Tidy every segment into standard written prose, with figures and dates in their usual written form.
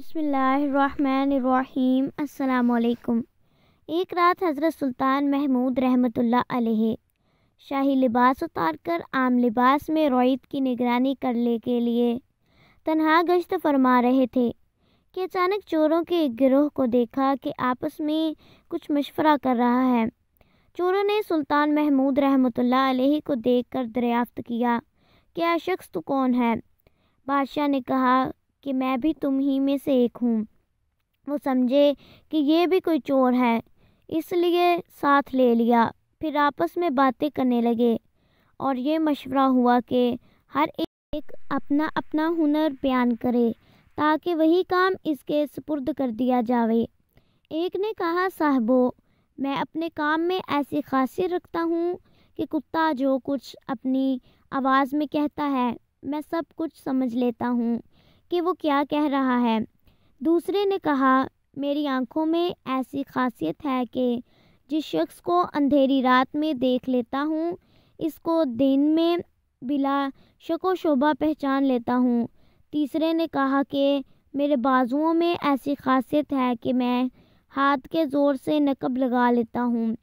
بسم اللہ الرحمن الرحیم۔ السلام علیکم۔ ایک رات حضرت سلطان محمود رحمۃ اللہ علیہ شاہی لباس اتار کر عام لباس میں رعیت کی نگرانی کرنے کے لیے تنہا گشت فرما رہے تھے کہ اچانک چوروں کے ایک گروہ کو دیکھا کہ آپس میں کچھ مشورہ کر رہا ہے۔ چوروں نے سلطان محمود رحمۃ اللہ علیہ کو دیکھ کر دریافت کیا کہ یہ شخص تو کون ہے؟ بادشاہ نے کہا کہ میں بھی تم ہی میں سے ایک ہوں۔ وہ سمجھے کہ یہ بھی کوئی چور ہے، اس لیے ساتھ لے لیا۔ پھر آپس میں باتیں کرنے لگے اور یہ مشورہ ہوا کہ ہر ایک اپنا اپنا ہنر بیان کرے تاکہ وہی کام اس کے سپرد کر دیا جاوے۔ ایک نے کہا، صاحبو، میں اپنے کام میں ایسی خاصیت رکھتا ہوں کہ کتا جو کچھ اپنی آواز میں کہتا ہے میں سب کچھ سمجھ لیتا ہوں کہ وہ کیا کہہ رہا ہے۔ دوسرے نے کہا، میری آنکھوں میں ایسی خاصیت ہے کہ جس شخص کو اندھیری رات میں دیکھ لیتا ہوں اس کو دن میں بلا شک و شبہ پہچان لیتا ہوں۔ تیسرے نے کہا کہ میرے بازوؤں میں ایسی خاصیت ہے کہ میں ہاتھ کے زور سے نقب لگا لیتا ہوں،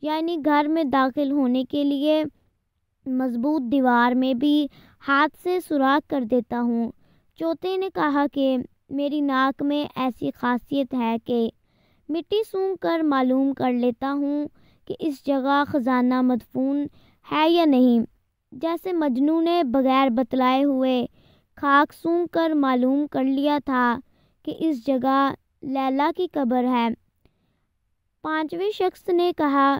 یعنی گھر میں داخل ہونے کے لیے مضبوط دیوار میں بھی ہاتھ سے سوراخ کر دیتا ہوں۔ چوتھے نے کہا کہ میری ناک میں ایسی خاصیت ہے کہ مٹی سونگھ کر معلوم کر لیتا ہوں کہ اس جگہ خزانہ مدفون ہے یا نہیں، جیسے مجنوں نے بغیر بتلائے ہوئے خاک سونگھ کر معلوم کر لیا تھا کہ اس جگہ لیلا کی قبر ہے۔ پانچویں شخص نے کہا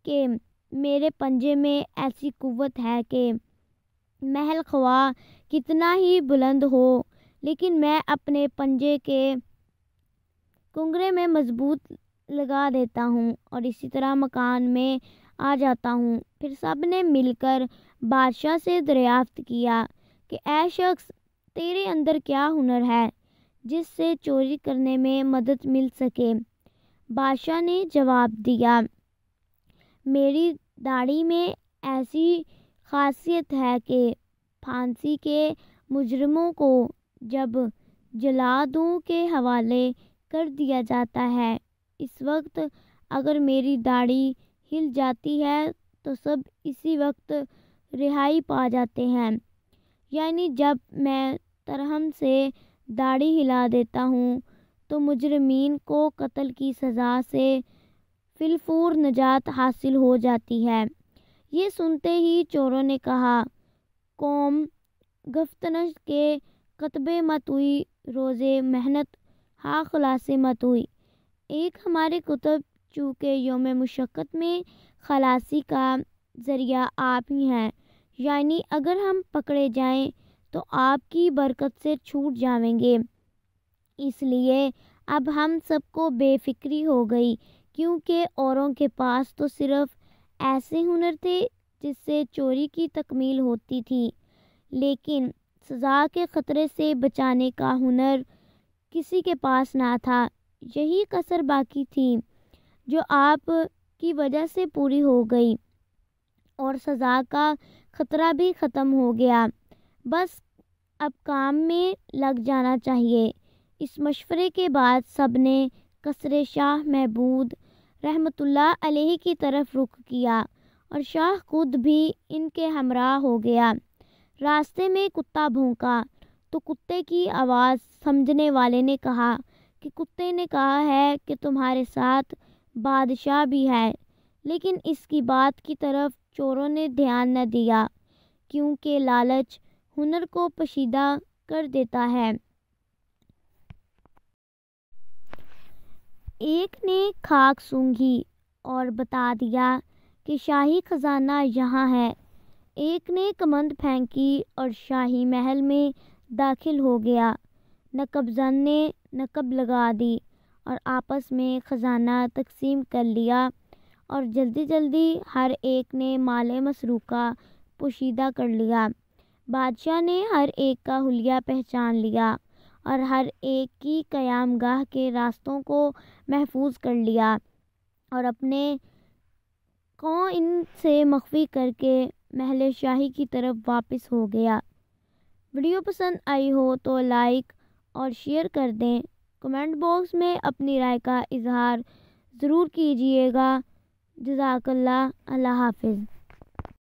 کہ میرے پنجے میں ایسی قوت ہے کہ محل خواہ کتنا ہی بلند ہو لیکن میں اپنے پنجے کے کنگرے میں مضبوط لگا دیتا ہوں اور اسی طرح مکان میں آ جاتا ہوں۔ پھر سب نے مل کر بادشاہ سے دریافت کیا کہ اے شخص، تیرے اندر کیا ہنر ہے جس سے چوری کرنے میں مدد مل سکے؟ بادشاہ نے جواب دیا، میری داڑھی میں ایسی خاصیت ہے کہ پھانسی کے مجرموں کو جب جلادوں کے حوالے کر دیا جاتا ہے اس وقت اگر میری داڑھی ہل جاتی ہے تو سب اسی وقت رہائی پا جاتے ہیں، یعنی جب میں ترہم سے داڑھی ہلا دیتا ہوں تو مجرمین کو قتل کی سزا سے فی الفور نجات حاصل ہو جاتی ہے۔ یہ سنتے ہی چوروں نے کہا، قوم گفتنش کے کتبے مت ہوئی، روزے محنت ہاں خلاصے مت ہوئی۔ ایک ہمارے کتب چونکہ یوم مشقت میں خلاصی کا ذریعہ آپ ہی ہیں، یعنی اگر ہم پکڑے جائیں تو آپ کی برکت سے چھوٹ جائیں گے، اس لیے اب ہم سب کو بے فکری ہو گئی کیونکہ اوروں کے پاس تو صرف ایسے ہنر تھے جس سے چوری کی تکمیل ہوتی تھی، لیکن سزا کے خطرے سے بچانے کا ہنر کسی کے پاس نہ تھا۔ یہی کسر باقی تھی جو آپ کی وجہ سے پوری ہو گئی اور سزا کا خطرہ بھی ختم ہو گیا۔ بس اب کام میں لگ جانا چاہیے۔ اس مشورے کے بعد سب نے قصر شاہ محمود رحمۃ اللہ علیہ کی طرف رخ کیا اور شاہ خود بھی ان کے ہمراہ ہو گیا۔ راستے میں کتا بھونکا تو کتے کی آواز سمجھنے والے نے کہا کہ کتے نے کہا ہے کہ تمہارے ساتھ بادشاہ بھی ہے، لیکن اس کی بات کی طرف چوروں نے دھیان نہ دیا کیونکہ لالچ ہنر کو پوشیدہ کر دیتا ہے۔ ایک نے خاک سونگھی اور بتا دیا کہ شاہی خزانہ یہاں ہے۔ ایک نے کمند پھینکی اور شاہی محل میں داخل ہو گیا۔ نقب زن نے نقب لگا دی اور آپس میں خزانہ تقسیم کر لیا اور جلدی جلدی ہر ایک نے مال مسروقہ پوشیدہ کر لیا۔ بادشاہ نے ہر ایک کا حلیہ پہچان لیا اور ہر ایک کی قیام گاہ کے راستوں کو محفوظ کر لیا اور اپنے قوں ان سے مخفی کر کے محل شاہی کی طرف واپس ہو گیا۔ ویڈیو پسند آئی ہو تو لائک اور شیئر کر دیں کمنٹ باکس میں اپنی رائے کا اظہار ضرور کیجیے گا۔ جزاک اللہ۔ اللہ حافظ۔